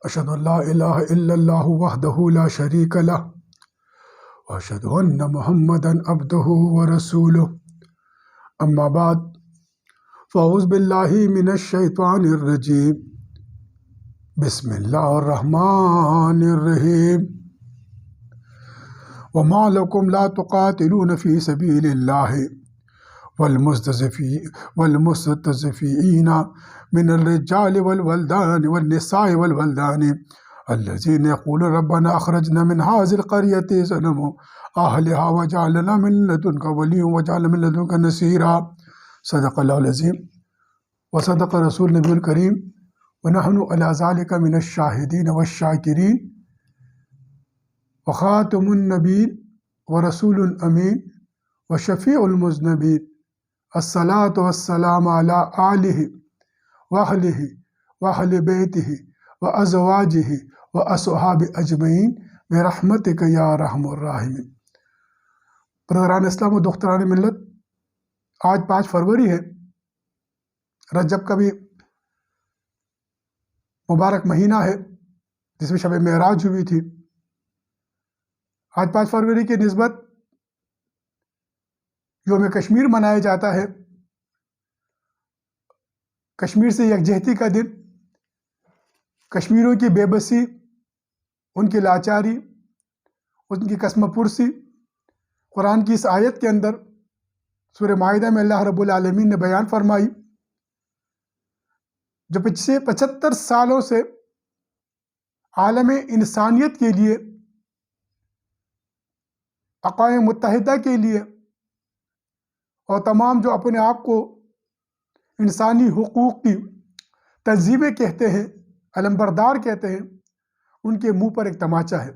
اشهد ان لا الہ الا اللہ وحدہ لا شریک لہ واشهد ان محمدا عبدہ ورسولہ اما بعد فاعوذ باللہ من الشیطان الرجیم بسم اللہ الرحمن الرحیم وما لکم لا تقاتلون فی سبیل اللہ والمستضعفین من الرجال والولدان والنساء والولدان الذين يقولون ربنا اخرجنا من هذه القرية ظلموا اهلها وجعلنا من لدنك وليا وجعلنا من لدنك نصيرا صدق الله العظيم وصدق رسول النبي الكريم ونحن على ذلك من الشاهدين والشاكرين وخاتم النبيين ورسول الأمين وشفيع المذنبين الصلاة والسلام على آله وأهله وأهل بيته وأزواجه وأصحابه أجمعين برحمتك يا أرحم الراحمين۔ برادران اسلام و دختران ملت، آج 5 فروری ہے، رجب کا بھی مبارک مہینہ ہے جس میں شب معراج ہوئی تھی۔ آج 5 فروری کی نسبت یوم کشمیر منایا جاتا ہے۔ کشمیر سے یکجہتی کا دن، کشمیریوں کی بے بسی، ان کی لاچاری، ان کی قسم پرسی قرآن کی اس آیت کے اندر سورہ مائدہ میں اللہ رب العالمین نے بیان فرمائی، جو پچھلے 75 سالوں سے عالم انسانیت کے لیے، اقوام متحدہ کے لیے اور تمام جو اپنے آپ کو انسانی حقوق کی تنظیمیں کہتے ہیں، علمبردار کہتے ہیں، ان کے منہ پر ایک تماچا ہے۔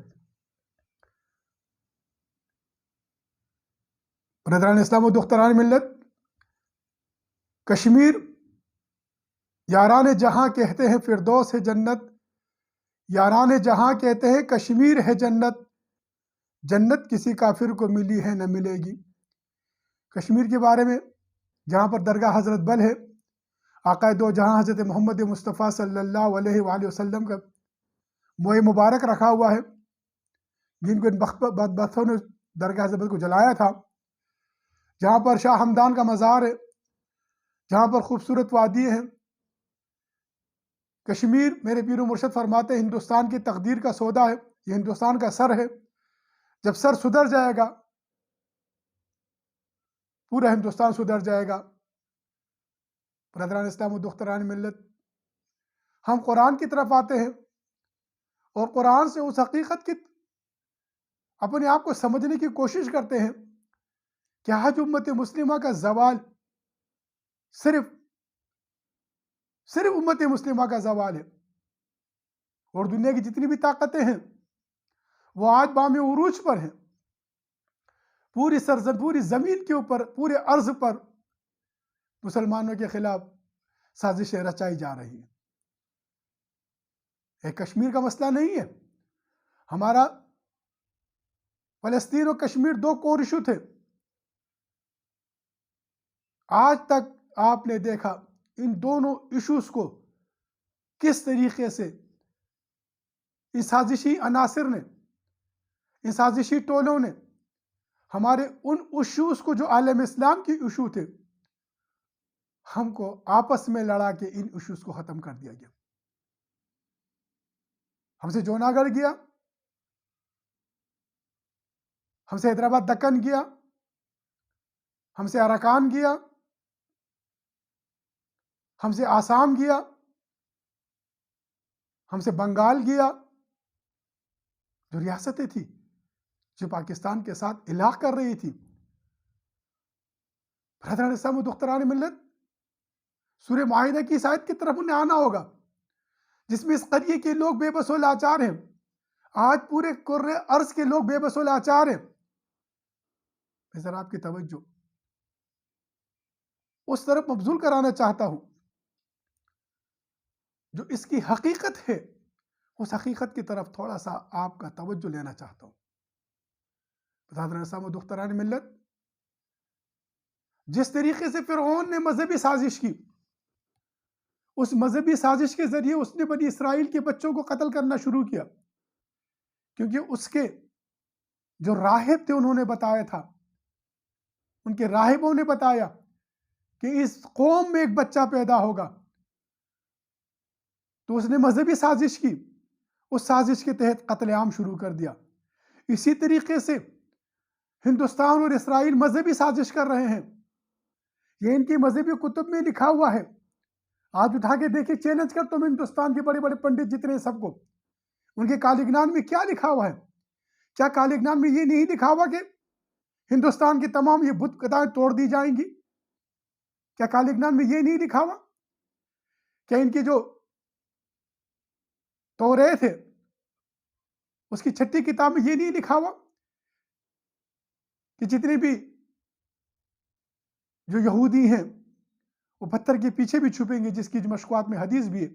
برادران اسلام و دختران ملت، کشمیر یاران جہاں کہتے ہیں فردوس ہے جنت، یاران جہاں کہتے ہیں کشمیر ہے جنت، جنت کسی کافر کو ملی ہے نہ ملے گی۔ کشمیر کے بارے میں جہاں پر درگاہ حضرت بل ہے، آقا دو جہاں حضرت محمد مصطفیٰ صلی اللہ علیہ وآلہ وسلم کا موئے مبارک رکھا ہوا ہے، جن کو ان بدبختوں نے درگاہ حضرت بل کو جلایا تھا، جہاں پر شاہ ہمدان کا مزار ہے، جہاں پر خوبصورت وادی ہیں۔ کشمیر، میرے پیر و مرشد فرماتے ہیں، ہندوستان کی تقدیر کا سودا ہے، یہ ہندوستان کا سر ہے، جب سر سدھر جائے گا پورا ہندوستان سدھر جائے گا۔ برادران اسلام و دختران ملت، ہم قرآن کی طرف آتے ہیں اور قرآن سے اس حقیقت کی اپنے آپ کو سمجھنے کی کوشش کرتے ہیں کہ آج امت مسلمہ کا زوال صرف امت مسلمہ کا زوال ہے، اور دنیا کی جتنی بھی طاقتیں ہیں وہ آج بام عروج پر ہیں۔ پوری زمین کے اوپر، پورے ارض پر مسلمانوں کے خلاف سازشیں رچائی جا رہی ہیں۔ ایک کشمیر کا مسئلہ نہیں ہے، ہمارا فلسطین اور کشمیر 2 کور ایشو تھے۔ آج تک آپ نے دیکھا ان دونوں ایشوز کو کس طریقے سے ان سازشی عناصر نے، ان سازشی ٹولوں نے ہمارے ان ایشوز کو جو عالم اسلام کی ایشو تھے، ہم کو آپس میں لڑا کے ان ایشوز کو ختم کر دیا گیا۔ ہم سے جوناگڑھ گیا، ہم سے حیدرآباد دکن گیا، ہم سے اراکان گیا، ہم سے آسام گیا، ہم سے بنگال گیا، جو ریاستیں تھی جو پاکستان کے ساتھ الحاق کر رہی تھی۔ برادران اسلام و دختران ملت، سورہ معاہدہ کی اس آیت کی طرف انہیں آنا ہوگا جس میں اس قریے کے لوگ بے بس و لاچار ہیں۔ آج پورے کرۂ ارض کے لوگ بے بس و لاچار ہیں۔ میں ذرا آپ کی توجہ اس طرف مبذول کرانا چاہتا ہوں جو اس کی حقیقت ہے، اس حقیقت کی طرف تھوڑا سا آپ کا توجہ لینا چاہتا ہوں۔ برادران اسلام و دختران ملت، جس طریقے سے فرعون نے مذہبی سازش کی، اس مذہبی سازش کے ذریعے اس نے بنی اسرائیل کے بچوں کو قتل کرنا شروع کیا، کیونکہ اس کے جو راہب تھے انہوں نے بتایا تھا، ان کے راہبوں نے بتایا کہ اس قوم میں ایک بچہ پیدا ہوگا، تو اس نے مذہبی سازش کی، اس سازش کے تحت قتل عام شروع کر دیا۔ اسی طریقے سے ہندوستان اور اسرائیل مذہبی سازش کر رہے ہیں، یہ ان کی مذہبی کتب میں لکھا ہوا ہے۔ آج اٹھا کے دیکھیں، چیلنج کر تم ہندوستان کے بڑے بڑے پنڈت جتنے سب کو، ان کے کالگنان میں کیا لکھا ہوا ہے؟ کیا کالگنان میں یہ نہیں لکھا ہوا کہ ہندوستان کی تمام یہ بت قطعیں توڑ دی جائیں گی؟ کیا کالگنان میں یہ نہیں لکھا ہوا؟ کیا ان کی جو توریت ہے اس کی 6ٹھی کتاب میں یہ نہیں لکھا ہوا کہ جتنے بھی جو یہودی ہیں وہ پتھر کے پیچھے بھی چھپیں گے، جس کی مشکوات میں حدیث بھی ہے؟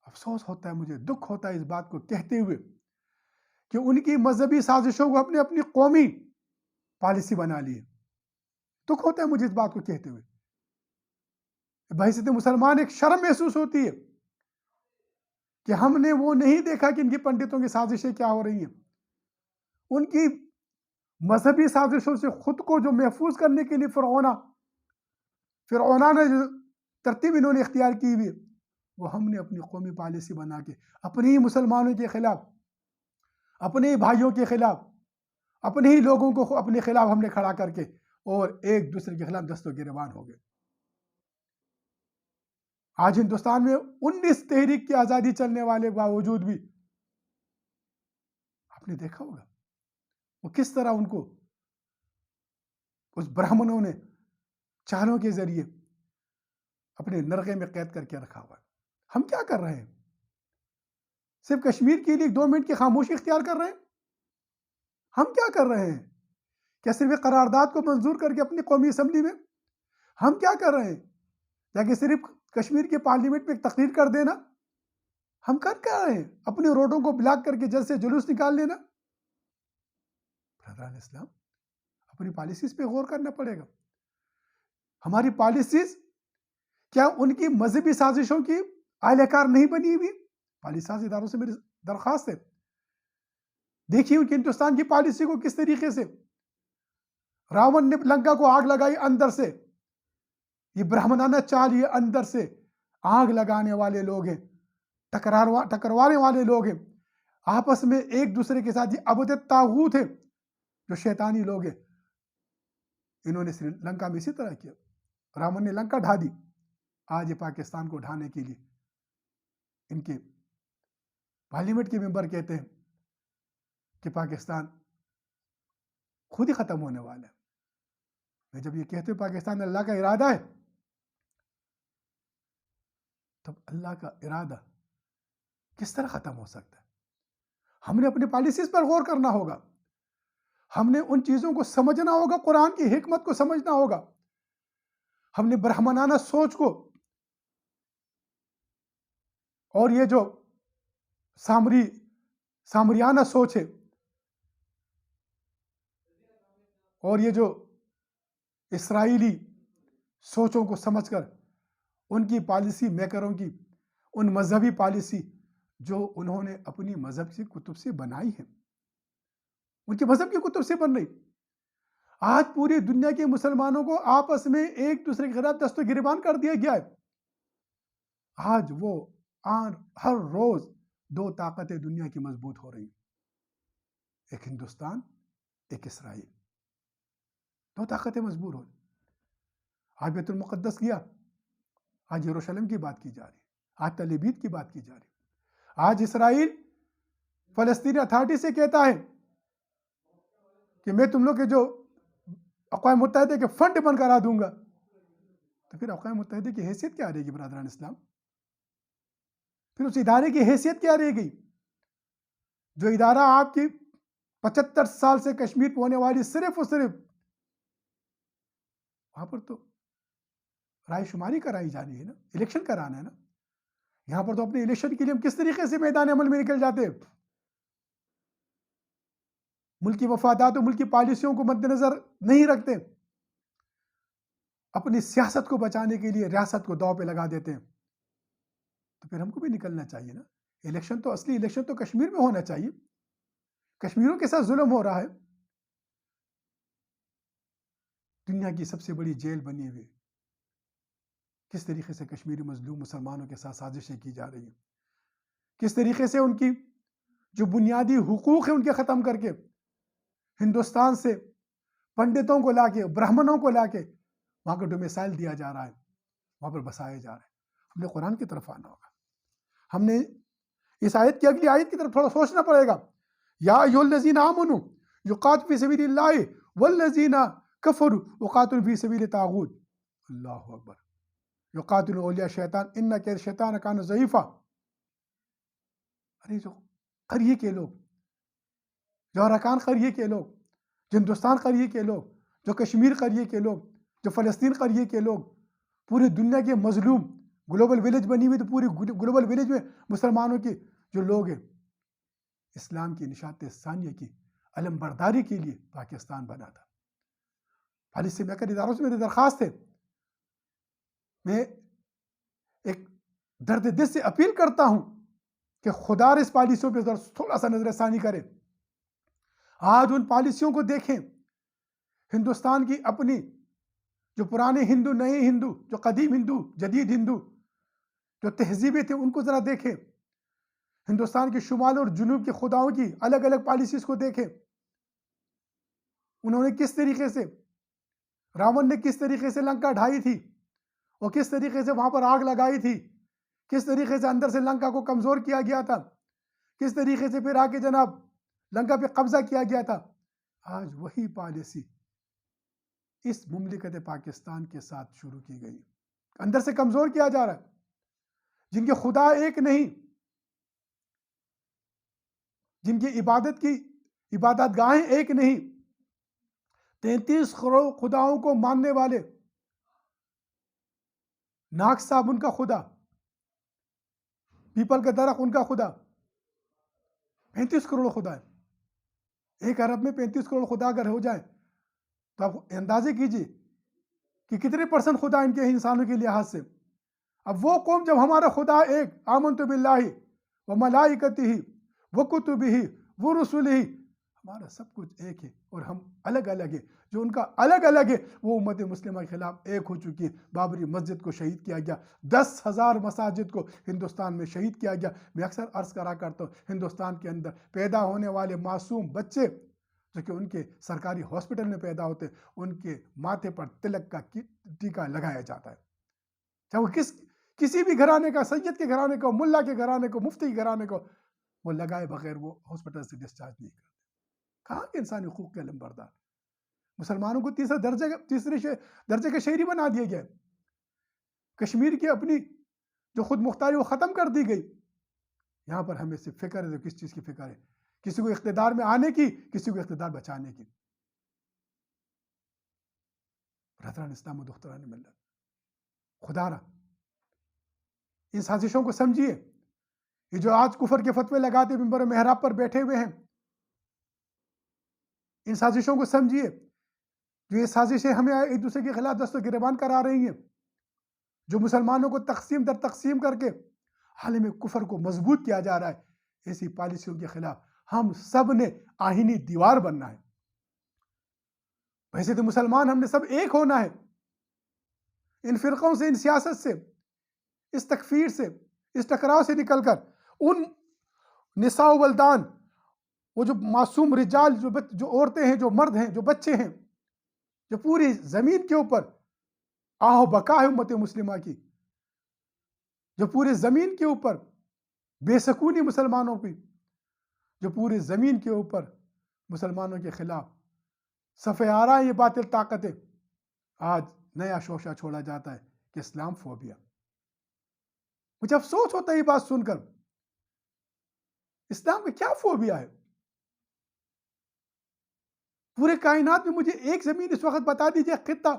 افسوس ہوتا ہے، مجھے دکھ ہوتا ہے اس بات کو کہتے ہوئے کہ ان کی مذہبی سازشوں کو اپنی قومی پالیسی بنا لی ہے۔ دکھ ہوتا ہے مجھے اس بات کو کہتے ہوئے، بحیثیت مسلمان ایک شرم محسوس ہوتی ہے کہ ہم نے وہ نہیں دیکھا کہ ان کی پنڈتوں کی سازشیں کیا ہو رہی ہیں۔ ان کی مذہبی سازشوں سے خود کو جو محفوظ کرنے کے لیے فرعونہ نے جو ترتیب انہوں نے اختیار کی ہوئی، وہ ہم نے اپنی قومی پالیسی بنا کے اپنے ہی مسلمانوں کے خلاف، اپنے ہی بھائیوں کے خلاف، اپنے ہی لوگوں کو اپنے خلاف ہم نے کھڑا کر کے اور ایک دوسرے کے خلاف دست و گریبان ہو گئے۔ آج ہندوستان میں 19 تحریک کی آزادی چلنے والے باوجود بھی آپ نے دیکھا ہوگا وہ کس طرح ان کو اس برہمنوں نے چالوں کے ذریعے اپنے نرغے میں قید کر کے رکھا ہوا ہے۔ ہم کیا کر رہے ہیں؟ صرف کشمیر کے لیے 2 منٹ کی خاموشی اختیار کر رہے ہیں؟ ہم کیا کر رہے ہیں؟ کیا صرف ایک قرارداد کو منظور کر کے اپنی قومی اسمبلی میں ہم کیا کر رہے ہیں؟ یا کہ صرف کشمیر کے پارلیمنٹ میں ایک تقریر کر دینا؟ ہم کر کیا رہے ہیں؟ اپنے روڈوں کو بلاک کر کے جلد سے جلوس نکال لینا؟ برادران اسلام، اپنی پالیسیز پہ غور کرنا پڑے گا۔ ہماری پالیسیز کیا ان کی مذہبی سازشوں کی اہل کار نہیں بنی ہوئی؟ پالیسی ساز اداروں سے میری درخواست ہے، دیکھیے کہ ہندوستان کی پالیسی کو کس طریقے سے راون نے لنکا کو آگ لگائی اندر سے، یہ برہمنانہ چال، یہ اندر سے آگ لگانے والے لوگ ہیں، ٹکروانے والے لوگ ہیں، آپس میں ایک دوسرے کے ساتھ یہ عبد طاغوت ہے، جو شیطانی لوگ ہیں۔ انہوں نے سری لنکا میں اسی طرح کیا، راون نے لنکا ڈھا دی، آج یہ پاکستان کو ڈھانے کے لیے ان کے پارلیمنٹ کے ممبر کہتے ہیں کہ پاکستان خود ہی ختم ہونے والا ہے۔ میں جب یہ کہتے ہیں پاکستان اللہ کا ارادہ ہے، تب اللہ کا ارادہ کس طرح ختم ہو سکتا ہے؟ ہم نے اپنی پالیسیز پر غور کرنا ہوگا، ہم نے ان چیزوں کو سمجھنا ہوگا، قرآن کی حکمت کو سمجھنا ہوگا، ہم نے برہمنانہ سوچ کو اور یہ جو سامریانہ سوچ ہے اور یہ جو اسرائیلی سوچوں کو سمجھ کر ان کی پالیسی میکروں کی ان مذہبی پالیسی جو انہوں نے اپنی مذہب کی کتب سے بنائی ہے، ان کے مذہب کی کتب سے بن رہی، آج پوری دنیا کے مسلمانوں کو آپس میں ایک دوسرے کے خلاف دست و گریبان کر دیا گیا ہے۔ آج وہ ہر روز 2 طاقتیں دنیا کی مضبوط ہو رہی، ایک ہندوستان، ایک اسرائیل، 2 طاقتیں مضبوط ہو رہی۔ آج بیت المقدس گیا، آج یروشلم کی بات کی جا رہی، آج تل ابیب کی بات کی جا رہی، آج اسرائیل فلسطینی اتھارٹی سے کہتا ہے کہ میں تم لوگ کے جو اقوام متحدہ کے فنڈ بند کرا دوں گا، تو پھر اقوام متحدہ کی حیثیت کیا رہے گی برادران اسلام؟ پھر اس ادارے کی حیثیت کیا رہے گی جو ادارہ آپ کی 75 سال سے کشمیر پہ ہونے والی صرف اور صرف وہاں پر تو رائے شماری کرائی جانی ہے نا، الیکشن کرانا ہے نا، یہاں پر تو اپنے الیکشن کے لیے ہم کس طریقے سے میدان عمل میں نکل جاتے ہیں، ملکی مفادات اور ملکی پالیسیوں کو مد نظر نہیں رکھتے، اپنی سیاست کو بچانے کے لیے ریاست کو داؤ پہ لگا دیتے ہیں، تو پھر ہم کو بھی نکلنا چاہیے نا۔ الیکشن تو اصلی الیکشن تو کشمیر میں ہونا چاہیے، کشمیریوں کے ساتھ ظلم ہو رہا ہے، دنیا کی سب سے بڑی جیل بنی ہوئی، کس طریقے سے کشمیری مظلوم مسلمانوں کے ساتھ سازشیں کی جا رہی ہیں، کس طریقے سے ان کی جو بنیادی حقوق ہیں ان کے ختم کر کے ہندوستان سے پنڈتوں کو لا کے برہمنوں کو لا کے وہاں کو ڈومیسائل دیا جا رہا ہے، وہاں پر بسایا جا رہا ہے۔ ہم نے قرآن کی طرف آنا ہوگا، ہم نے اس آیت کی اگلی آیت کی طرف تھوڑا سوچنا پڑے گا۔ یا ایھا الذین آمنوا یقاتلوا فی سبیل اللہ والذین کفروا یقاتلوا فی سبیل الطاغوت۔ اللہ اکبر۔ یقاتلوا اولیاء الشیطان ان کید الشیطان کان ضعیفا۔ ارے جو قریے کے لوگ، جو اراکان قریے کے لوگ، جو ہندوستان قریے کے لوگ، جو کشمیر قریے کے لوگ، جو فلسطین قریے کے لوگ، پوری دنیا کے مظلوم، گلوبل ولیج بنی ہوئی، تو پوری گلوبل ولیج میں مسلمانوں کے جو لوگ ہیں، اسلام کی نشات ثانیہ کی علم برداری کے لیے پاکستان بنا تھا۔ پالیسی میکر اداروں سے میری درخواست ہے، میں ایک درد دل سے اپیل کرتا ہوں کہ خدا اس پالیسیوں پہ تھوڑا سا نظر ثانی کرے۔ آج ان پالیسیوں کو دیکھیں، ہندوستان کی اپنی جو پرانے ہندو، نئے ہندو، جو قدیم ہندو، جدید ہندو، جو تہذیبیں تھے ان کو ذرا دیکھیں، ہندوستان کے شمال اور جنوب کے خداؤں کی الگ الگ پالیسیز کو دیکھیں، انہوں نے کس طریقے سے، راون نے کس طریقے سے لنکا ڈھائی تھی، اور کس طریقے سے وہاں پر آگ لگائی تھی، کس طریقے سے اندر سے لنکا کو کمزور کیا گیا تھا، کس طریقے سے پھر آ کے جناب لنکا پہ قبضہ کیا گیا تھا۔ آج وہی پالیسی اس مملکت پاکستان کے ساتھ شروع کی گئی، اندر سے کمزور کیا جا رہا ہے، جن کے خدا ایک نہیں، جن کی عبادت گاہیں ایک نہیں، 33 کروڑ خداؤں کو ماننے والے، ناگ صاحب ان کا خدا، پیپل کا درخت ان کا خدا، 35 کروڑ خدا ہے۔ ایک عرب میں 35 کروڑ خدا اگر ہو جائیں تو آپ اندازے کیجئے کہ کتنے % خدا ان کے انسانوں کے لحاظ سے۔ اب وہ قوم جب ہمارا خدا ایک، آمنت باللہ وملائکتہ وکتبہ ورسلہ، ہمارا سب کچھ ایک ہے اور ہم الگ الگ ہیں، جو ان کا الگ الگ ہے وہ امت مسلمہ کے خلاف ایک ہو چکی ہے۔ بابری مسجد کو شہید کیا گیا، 10,000 مساجد کو ہندوستان میں شہید کیا گیا۔ میں اکثر عرض کرا کرتا ہوں، ہندوستان کے اندر پیدا ہونے والے معصوم بچے جو کہ ان کے سرکاری ہاسپٹل میں پیدا ہوتے ہیں، ان کے ماتھے پر تلک کا ٹیکہ لگایا جاتا ہے، چاہے وہ کسی بھی گھرانے کا، سید کے گھرانے کو، ملا کے گھرانے کو، مفتی کے گھرانے کو، وہ لگائے بغیر وہ ہاسپٹل سے ڈسچارج نہیں کرتے۔ کہاں کے انسانی حقوق کے علم بردار؟ مسلمانوں کو تیسرے درجے کا شہری بنا دیا گیا، کشمیر کی اپنی جو خود مختاری وہ ختم کر دی گئی۔ یہاں پر ہمیں صرف فکر ہے، کس چیز کی فکر ہے؟ کسی کو اقتدار میں آنے کی، کسی کو اقتدار بچانے کی۔ برادران اسلام و دختران ملت، خدا را ان سازشوں کو سمجھیے۔ یہ جو آج کفر کے فتوے لگاتے منبر و محراب پر بیٹھے ہوئے ہیں، ان سازشوں کو سمجھیے۔ جو یہ سازشیں ہمیں ایک دوسرے کے خلاف دست و گریبان کرا رہی ہیں، جو مسلمانوں کو تقسیم در تقسیم کر کے عالم کفر کو مضبوط کیا جا رہا ہے، ایسی پالیسیوں کے خلاف ہم سب نے آہینی دیوار بننا ہے۔ ویسے تو مسلمان ہم نے سب ایک ہونا ہے، ان فرقوں سے، ان سیاست سے، اس تکفیر سے، اس ٹکراؤ سے نکل کر ان نساء و ولدان، وہ جو معصوم رجال، جو عورتیں ہیں، جو مرد ہیں، جو بچے ہیں، جو پوری زمین کے اوپر آہ و بقا ہے امت مسلمہ کی، جو پوری زمین کے اوپر بے سکونی مسلمانوں کی، جو پوری زمین کے اوپر مسلمانوں کے خلاف صف آرا یہ باطل طاقتیں، آج نیا شوشہ چھوڑا جاتا ہے کہ اسلام فوبیا۔ مجھے افسوس ہوتا ہے یہ بات سن کر، اسلام کا کیا فوبیا ہے؟ پورے کائنات میں مجھے ایک زمین اس وقت بتا دیجیے، خطہ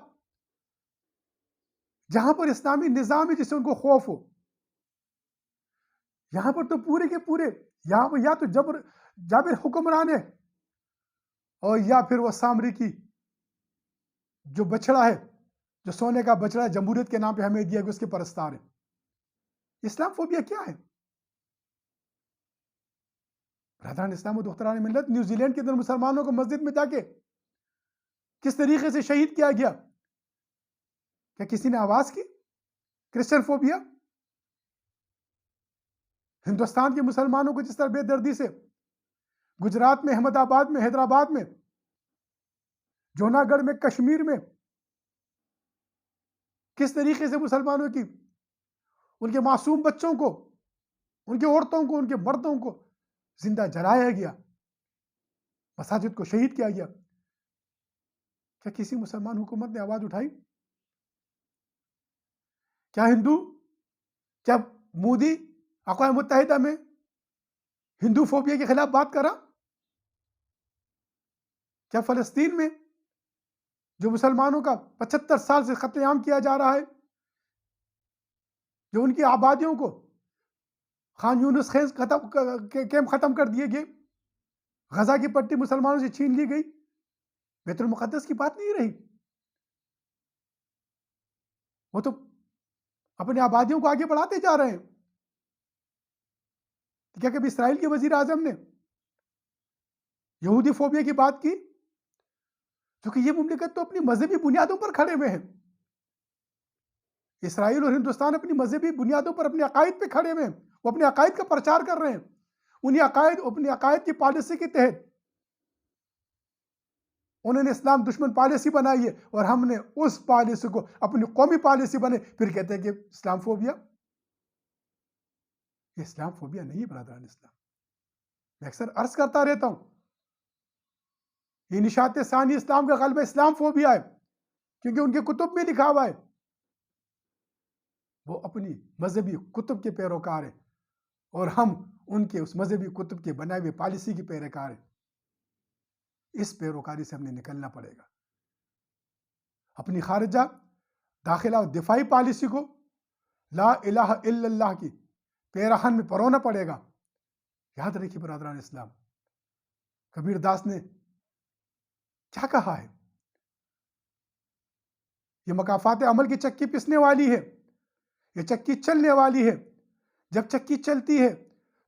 جہاں پر اسلامی نظام ہے جس سے ان کو خوف ہو۔ یہاں پر تو پورے کے پورے، یہاں پر یا تو جابر حکمران ہے، اور یا پھر وہ سامری کی جو بچڑا ہے جو سونے کا بچڑا جمہوریت کے نام پہ ہمیں دیا گیا اس کے پرستار ہیں. اسلام فوبیا کیا ہے؟ برادران اسلام و دختران ملت، نیوزی لینڈ کے اندر مسلمانوں کو مسجد میں جا کے کس طریقے سے شہید کیا گیا؟ کیا کسی نے آواز کی؟ Christian phobia. ہندوستان کے مسلمانوں کو جس طرح بے دردی سے گجرات میں، احمد آباد میں، حیدرآباد میں، جوناگڑھ میں، کشمیر میں کس طریقے سے مسلمانوں کی، ان کے معصوم بچوں کو، ان کی عورتوں کو، ان کے مردوں کو زندہ جلایا گیا، مساجد کو شہید کیا گیا. کیا کسی مسلمان حکومت نے آواز اٹھائی؟ کیا ہندو، کیا مودی اقوام متحدہ میں ہندو فوبیا کے خلاف بات کرا؟ کیا فلسطین میں جو مسلمانوں کا 75 سال سے قتل عام کیا جا رہا ہے، جو ان کی آبادیوں کو خان یونس کیمپ ختم کر دیے گئے، غزہ کی پٹی مسلمانوں سے چھین لی گئی، بیت المقدس کی بات نہیں رہی؟ وہ تو اپنی آبادیوں کو آگے بڑھاتے جا رہے ہیں. کیا کبھی اسرائیل کے وزیر اعظم نے یہودی فوبیا کی بات کی؟ کیونکہ یہ مملکت تو اپنی مذہبی بنیادوں پر کھڑے ہوئے ہیں. اسرائیل اور ہندوستان اپنی مذہبی بنیادوں پر اپنے عقائد پہ کھڑے ہوئے ہیں. وہ اپنے عقائد کا پرچار کر رہے ہیں. اپنی عقائد کی پالیسی کے تحت انہوں نے اسلام دشمن پالیسی بنائی ہے، اور ہم نے اس پالیسی کو اپنی قومی پالیسی بنے، پھر کہتے ہیں کہ اسلام فوبیا. یہ اسلام فوبیا نہیں ہے برادران اسلام. میں اکثر عرض کرتا رہتا ہوں، یہ نشاط ثانی اسلام کا غلبہ اسلام فوبیا ہے، کیونکہ ان کے کتب میں لکھا ہوا ہے. وہ اپنی مذہبی کتب کے پیروکار ہیں، اور ہم ان کے اس مذہبی کتب کے بنائے ہوئے پالیسی کے پیروکار ہیں. اس پیروکاری سے ہم نے نکلنا پڑے گا. اپنی خارجہ، داخلہ اور دفاعی پالیسی کو لا الہ الا اللہ کی پیراہن میں پرونا پڑے گا. یاد رکھیے برادران اسلام، کبیر داس نے کیا کہا ہے؟ یہ مکافات عمل کی چکی پسنے والی ہے، یہ چکی چلنے والی ہے. جب چکی چلتی ہے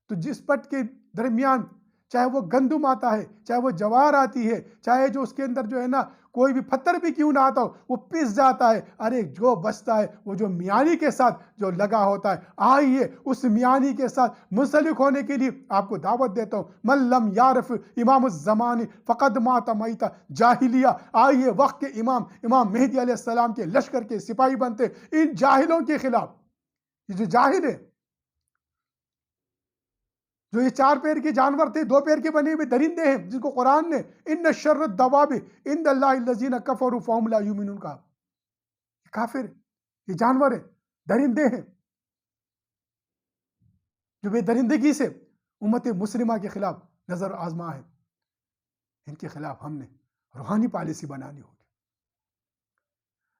تو جس پٹ کے درمیان چاہے وہ گندم آتا ہے، چاہے وہ جوار آتی ہے، چاہے جو اس کے اندر جو ہے نا کوئی بھی پتھر بھی کیوں نہ آتا ہو، وہ پس جاتا ہے. ارے جو بچتا ہے وہ جو میانی کے ساتھ جو لگا ہوتا ہے. آئیے اس میانی کے ساتھ منسلک ہونے کے لیے آپ کو دعوت دیتا ہوں. من لم یعرف امام الزمان فقد مات میتہ جاہلیہ. آئیے وقت کے امام مہدی علیہ السلام کے لشکر کے سپاہی بنتے ان جاہلوں کے خلاف. یہ جو جاہل ہے، جو یہ 4 پیر کے جانور تھے، 2 پیر کے بنے ہوئے درندے ہیں، جن کو قرآن نے ان شر الدواب عند اللہ الذین کفروا فہم لا یؤمنون کہا. یہ کافر ہے، یہ جانور ہیں، درندے ہیں، جو بے درندگی سے امت مسلمہ کے خلاف نظر آزما ہے. ان کے خلاف ہم نے روحانی پالیسی بنانی ہوگی.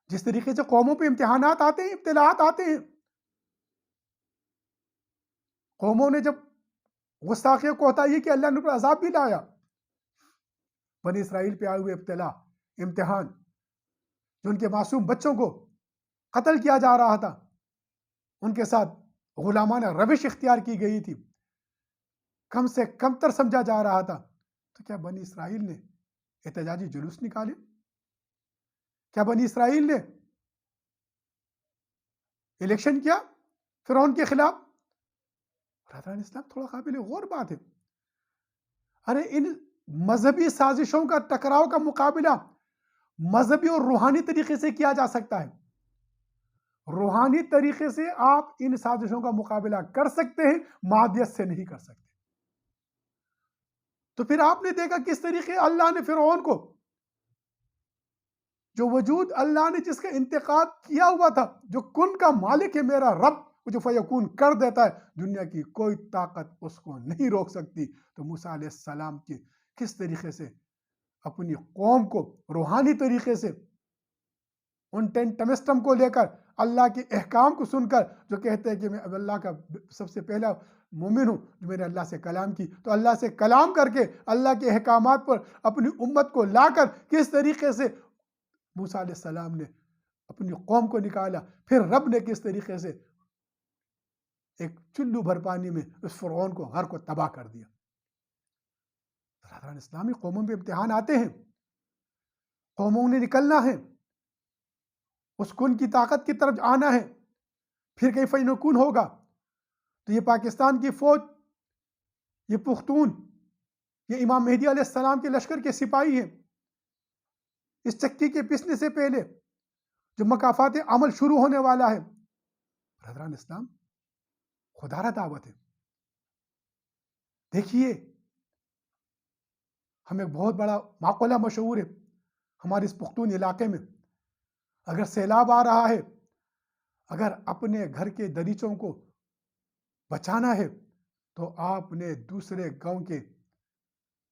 جس طریقے سے قوموں پہ امتحانات آتے ہیں، ابتلاعات آتے ہیں، قوموں نے جب گستاخی کو ہوتا ہے کہ اللہ نے پر عذاب بھی لایا. بنی اسرائیل پہ آئے ہوئے ابتلا، امتحان، جو ان کے معصوم بچوں کو قتل کیا جا رہا تھا، ان کے ساتھ غلامانہ روش اختیار کی گئی تھی، کم سے کم تر سمجھا جا رہا تھا. تو کیا بنی اسرائیل نے احتجاجی جلوس نکالے؟ کیا بنی اسرائیل نے الیکشن کیا فرعون کے خلاف؟ برادران اسلام، تھوڑا قابل غور بات ہے. ارے ان مذہبی سازشوں کا ٹکراؤ کا مقابلہ مذہبی اور روحانی طریقے سے کیا جا سکتا ہے. روحانی طریقے سے آپ ان سازشوں کا مقابلہ کر سکتے ہیں، مادیت سے نہیں کر سکتے. تو پھر آپ نے دیکھا کس طریقے اللہ نے فرعون کو، جو وجود اللہ نے جس کا انتقاد کیا ہوا تھا، جو کن کا مالک ہے میرا رب، وہ جو فیکون کر دیتا ہے، دنیا کی کوئی طاقت اس کو نہیں روک سکتی. تو موسیٰ علیہ السلام کی کس طریقے سے اپنی قوم کو روحانی طریقے سے ان 10 ٹمسٹم کو لے کر اللہ کے احکام کو سن کر، جو کہتے ہیں کہ میں اب اللہ کا سب سے پہلا مومن ہوں جو میں نے اللہ سے کلام کی، تو اللہ سے کلام کر کے اللہ کے احکامات پر اپنی امت کو لا کر کس طریقے سے موسیٰ علیہ السلام نے اپنی قوم کو نکالا، پھر رب نے کس طریقے سے ایک چلو بھر پانی میں اس فرعون کو غرق کو تباہ کر دیا۔ برادران اسلامی، قوموں پہ امتحان آتے ہیں، قوموں نے نکلنا ہے، اس کن کی طاقت کی طرف آنا ہے، پھر کیف یکون ہوگا۔ تو یہ پاکستان کی فوج، یہ پختون، یہ امام مہدی علیہ السلام کے لشکر کے سپاہی ہیں۔ اس چکی کے پسنے سے پہلے جو مکافات عمل شروع ہونے والا ہے، برادران اسلام، خدا را دعوت ہے۔ دیکھیے، ہمیں بہت بڑا معقولہ مشہور ہے ہمارے اس پختون علاقے میں، اگر سیلاب آ رہا ہے، اگر اپنے گھر کے دریچوں کو بچانا ہے تو آپ نے دوسرے گاؤں کے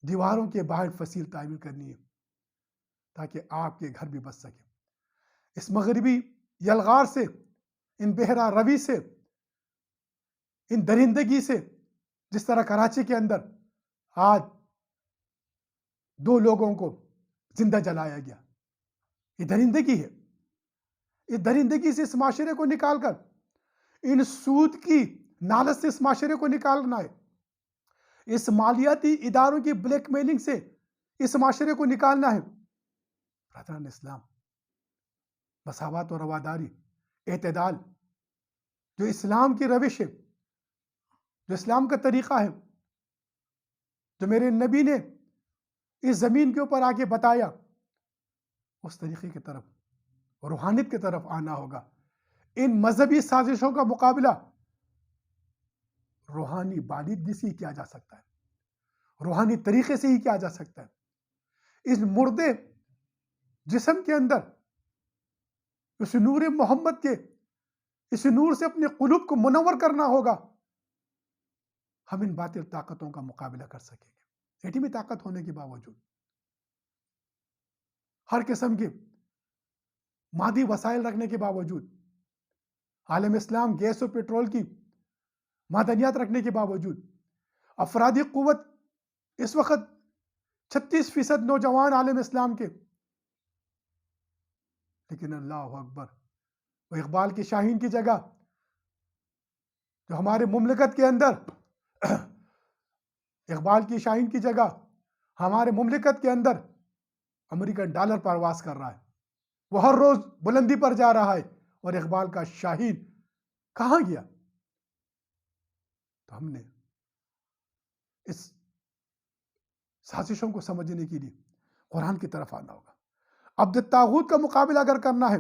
دیواروں کے باہر فصیل تعمیر کرنی ہے تاکہ آپ کے گھر بھی بچ سکے۔ اس مغربی یلغار سے، ان بحیرہ روی سے، ان درندگی سے، جس طرح کراچی کے اندر آج 2 لوگوں کو زندہ جلایا گیا، یہ درندگی ہے۔ یہ درندگی سے اس معاشرے کو نکال کر، ان سود کی لالچ سے اس معاشرے کو نکالنا ہے، اس مالیاتی اداروں کی بلیک میلنگ سے اس معاشرے کو نکالنا ہے۔ برادران اسلام، مساوات اور رواداری، اعتدال، جو اسلام کی روش ہے، جو اسلام کا طریقہ ہے، جو میرے نبی نے اس زمین کے اوپر آ کے بتایا، اس طریقے کی طرف، روحانیت کی طرف آنا ہوگا۔ ان مذہبی سازشوں کا مقابلہ روحانی بالیدگی سے ہی کیا جا سکتا ہے، روحانی طریقے سے ہی کیا جا سکتا ہے۔ اس مردے جسم کے اندر اس نور محمد کے، اس نور سے اپنے قلوب کو منور کرنا ہوگا، ہم ان باطل طاقتوں کا مقابلہ کر سکیں گے۔ ایٹمی طاقت ہونے کے باوجود، ہر قسم کے مادی وسائل رکھنے کے باوجود، عالم اسلام گیس و پیٹرول کی معدنیات رکھنے کے باوجود، افرادی قوت اس وقت 36% نوجوان عالم اسلام کے، لیکن اللہ اکبر، وہ اقبال کی شاہین کی جگہ جو ہمارے مملکت کے اندر، اقبال کی شاہین کی جگہ ہمارے مملکت کے اندر امریکن ڈالر پرواز کر رہا ہے، وہ ہر روز بلندی پر جا رہا ہے، اور اقبال کا شاہین کہاں گیا؟ تو ہم نے اس سازشوں کو سمجھنے کے لیے قرآن کی طرف آنا ہوگا۔ عبد الطاغوت کا مقابلہ اگر کرنا ہے،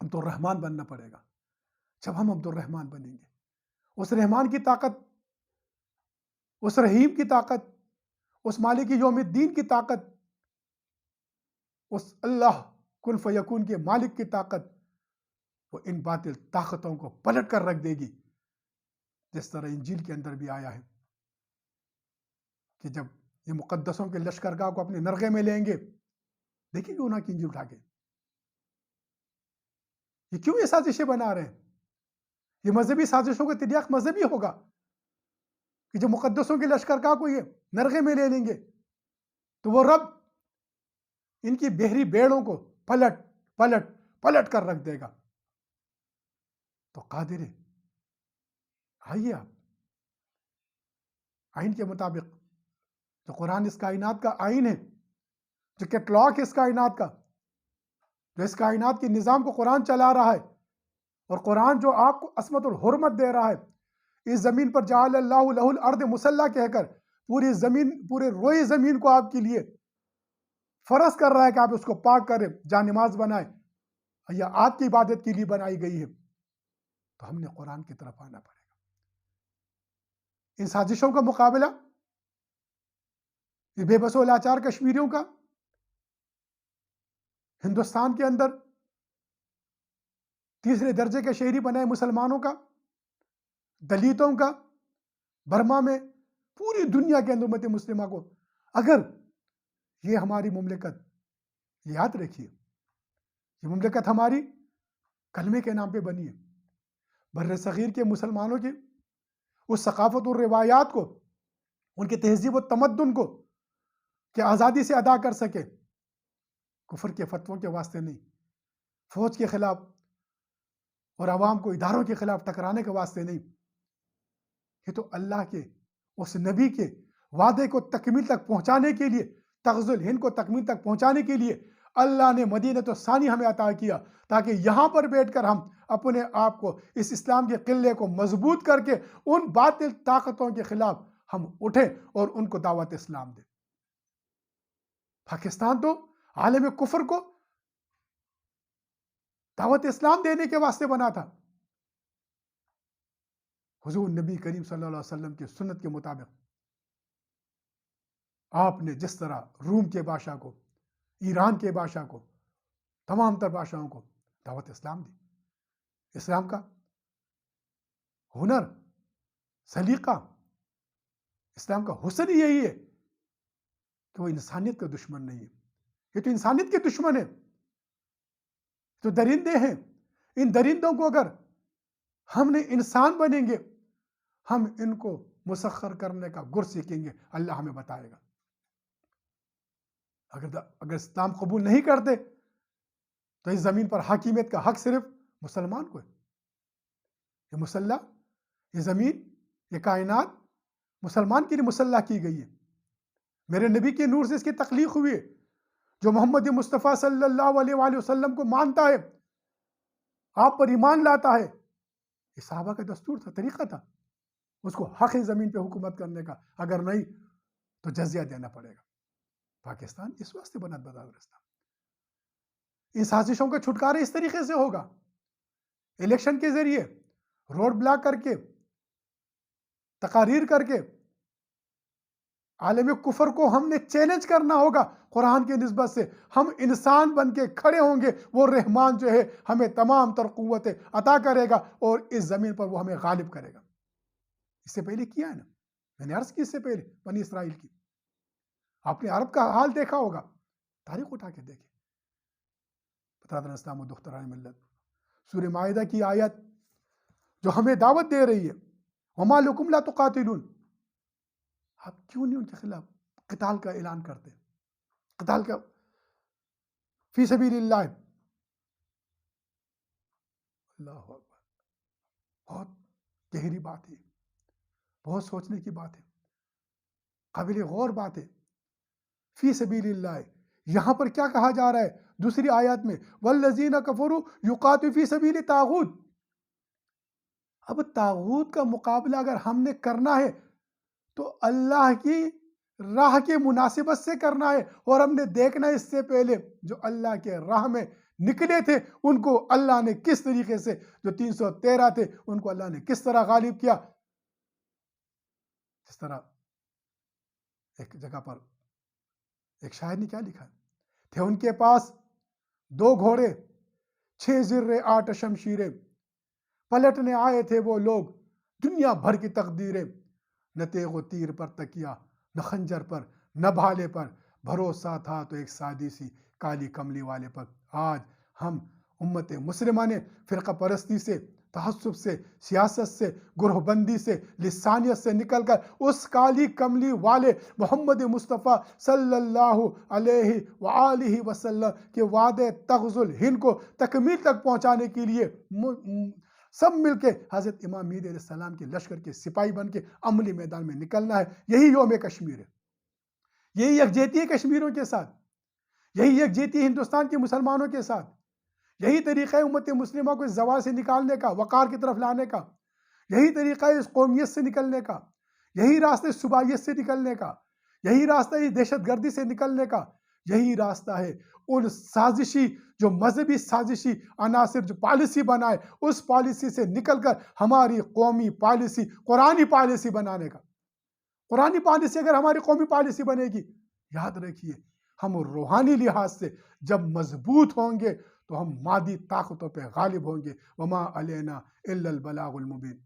عبد الرحمن بننا پڑے گا۔ جب ہم عبد الرحمن بنیں گے، اس رحمان کی طاقت، اس رحیم کی طاقت، اس مالک یوم الدین کی طاقت، اس اللہ کن فیکون کے مالک کی طاقت، وہ ان باطل طاقتوں کو پلٹ کر رکھ دے گی، جس طرح انجیل کے اندر بھی آیا ہے کہ جب یہ مقدسوں کے لشکرگاہ کو اپنے نرغے میں لیں گے، دیکھیں گے انہاں کی انجیل اٹھا کے، یہ کیوں یہ سازشیں بنا رہے ہیں؟ یہ مذہبی سازشوں کا تریاق مذہبی ہوگا کہ جو مقدسوں کے لشکرگاہ کو یہ نرغے میں لے لیں گے تو وہ رب ان کی بحری بیڑوں کو پلٹ پلٹ پلٹ کر رکھ دے گا۔ تو قادر ہے، آئیے آپ آئین کے مطابق، جو قرآن اس کائنات کا آئین ہے، جو کیٹلاگ ہے اس کائنات کا، جو اس کائنات کے نظام کو قرآن چلا رہا ہے، اور قرآن جو آپ کو عصمت اور حرمت دے رہا ہے، اس زمین پر جعل اللہ لہ الارض مسلح کہہ کر پوری زمین، پورے روئی زمین کو آپ کے لیے فرض کر رہا ہے کہ آپ اس کو پاک کریں، جا نماز بنائیں، یا آپ کی عبادت کے لیے بنائی گئی ہے۔ تو ہم نے قرآن کی طرف آنا پڑے گا۔ ان سازشوں کا مقابلہ، یہ بے بس و لاچار کشمیریوں کا، ہندوستان کے اندر تیسرے درجے کے شہری بنائے مسلمانوں کا، دلیتوں کا، برما میں، پوری دنیا کے اندر امت مسلمہ کو، اگر یہ ہماری مملکت، یاد رکھیے، یہ مملکت ہماری کلمے کے نام پہ بنی ہے، بر صغیر کے مسلمانوں کی اس ثقافت اور روایات کو، ان کے تہذیب و تمدن کو کہ آزادی سے ادا کر سکے، کفر کے فتووں کے واسطے نہیں، فوج کے خلاف اور عوام کو اداروں کے خلاف ٹکرانے کے واسطے نہیں، یہ تو اللہ کے اس نبی کے وعدے کو تکمیل تک پہنچانے کے لیے، تغزو الہند کو تکمیل تک پہنچانے کے لیے اللہ نے مدینہ ثانی ہمیں عطا کیا، تاکہ یہاں پر بیٹھ کر ہم اپنے آپ کو اس اسلام کے قلعے کو مضبوط کر کے ان باطل طاقتوں کے خلاف ہم اٹھیں اور ان کو دعوت اسلام دیں۔ پاکستان تو عالم کفر کو دعوت اسلام دینے کے واسطے بنا تھا۔ حضور نبی کریم صلی اللہ علیہ وسلم کی سنت کے مطابق آپ نے جس طرح روم کے بادشاہ کو، ایران کے بادشاہ کو، تمام تر بادشاہوں کو دعوت اسلام دی، اسلام کا ہنر، سلیقہ، اسلام کا حسن ہی یہی ہے کہ وہ انسانیت کا دشمن نہیں ہے، یہ تو انسانیت کے دشمن ہے، تو درندے ہیں، ان درندوں کو اگر ہم نے انسان بنیں گے، ہم ان کو مسخر کرنے کا گر سیکھیں گے، اللہ ہمیں بتائے گا۔ اگر اسلام قبول نہیں کرتے تو اس زمین پر حاکمیت کا حق صرف مسلمان کو ہے۔ یہ مسلح، یہ زمین، یہ کائنات مسلمان کے لیے مسلح کی گئی ہے۔ میرے نبی کے نور سے اس کی تخلیق ہوئی ہے۔ جو محمد مصطفیٰ صلی اللہ علیہ وآلہ وسلم کو مانتا ہے، آپ پر ایمان لاتا ہے، یہ صحابہ کا دستور تھا، طریقہ تھا، اس کو حق ہے زمین پہ حکومت کرنے کا، اگر نہیں تو جزیہ دینا پڑے گا۔ پاکستان اس واسطے بنا بدارستہ۔ ان سازشوں کا چھٹکارا اس طریقے سے ہوگا، الیکشن کے ذریعے، روڈ بلاک کر کے، تقاریر کر کے، عالم کفر کو ہم نے چیلنج کرنا ہوگا۔ قرآن کے نسبت سے ہم انسان بن کے کھڑے ہوں گے، وہ رحمان جو ہے ہمیں تمام تر قوتیں عطا کرے گا اور اس زمین پر وہ ہمیں غالب کرے گا۔ اس سے پہلے کیا ہے نا، میں نے عرض کی اس سے پہلے بنی اسرائیل کی، آپ نے عرب کا حال دیکھا ہوگا، تاریخ اٹھا کے دیکھیں۔ برادران اسلام و دختران ملت، سورہ مائدہ کی آیت جو ہمیں دعوت دے رہی ہے، وَمَا لَكُمْ لَا تُقَاتِلُونَ، آپ کیوں نہیں ان کے خلاف قتال کا اعلان کرتے، قتال کا فی سبیل اللہ؟ اللہ اکبر، بہت گہری بات ہے، بہت سوچنے کی بات ہے، قابل غور بات ہے۔ فی سبیل اللہ، یہاں پر کیا کہا جا رہا ہے دوسری آیات میں؟ وَالَّذِينَ كَفَرُوا يُقَاتِلُونَ فِي سَبِيلِ طاغوت۔ اب طاغوت کا مقابلہ اگر ہم نے کرنا ہے تو اللہ کی راہ کے مناسبت سے کرنا ہے، اور ہم نے دیکھنا ہے اس سے پہلے جو اللہ کے راہ میں نکلے تھے ان کو اللہ نے کس طریقے سے، جو 313 تھے ان کو اللہ نے کس طرح غالب کیا۔ جس طرح ایک جگہ پر ایک شاعر نے کیا لکھا تھے، ان کے پاس 2 گھوڑے، 6 زرے، 8 شمشیریں، پلٹنے آئے تھے وہ لوگ دنیا بھر کی تقدیریں، نہ تیغ و تیر پر تکیا، نہ خنجر پر، نہ بھالے پر، بھروسہ تھا تو ایک سادی سی کالی کملی والے پر۔ آج ہم امت مسلمہ نے فرقہ پرستی سے، تعصب سے، سیاست سے، گروہ بندی سے، لسانیت سے نکل کر اس کالی کملی والے محمد مصطفیٰ صلی اللہ علیہ وآلہ وسلم کے وعدے تغزو الہند کو تکمیل تک پہنچانے کے لیے سب مل کے حضرت امام مہدی علیہ السلام کے لشکر کے سپاہی بن کے عملی میدان میں نکلنا ہے۔ یہی یوم کشمیر ہے، یہی یکجہتی ہے کشمیروں کے ساتھ، یہی یکجہتی ہے ہندوستان کے مسلمانوں کے ساتھ، یہی طریقہ ہے امت مسلمہ کو اس زوال سے نکالنے کا، وقار کی طرف لانے کا، یہی طریقہ ہے اس قومیت سے نکلنے کا، یہی راستہ اس صوبائیت سے نکلنے کا، یہی راستہ ہے اس دہشت گردی سے نکلنے کا، یہی راستہ ہے ان سازشی، جو مذہبی سازشی عناصر جو پالیسی بنائے، اس پالیسی سے نکل کر ہماری قومی پالیسی، قرآنی پالیسی بنانے کا۔ قرآنی پالیسی اگر ہماری قومی پالیسی بنے گی، یاد رکھیے ہم روحانی لحاظ سے جب مضبوط ہوں گے تو ہم مادی طاقتوں پہ غالب ہوں گے۔ وما علینا الا البلاغ المبین۔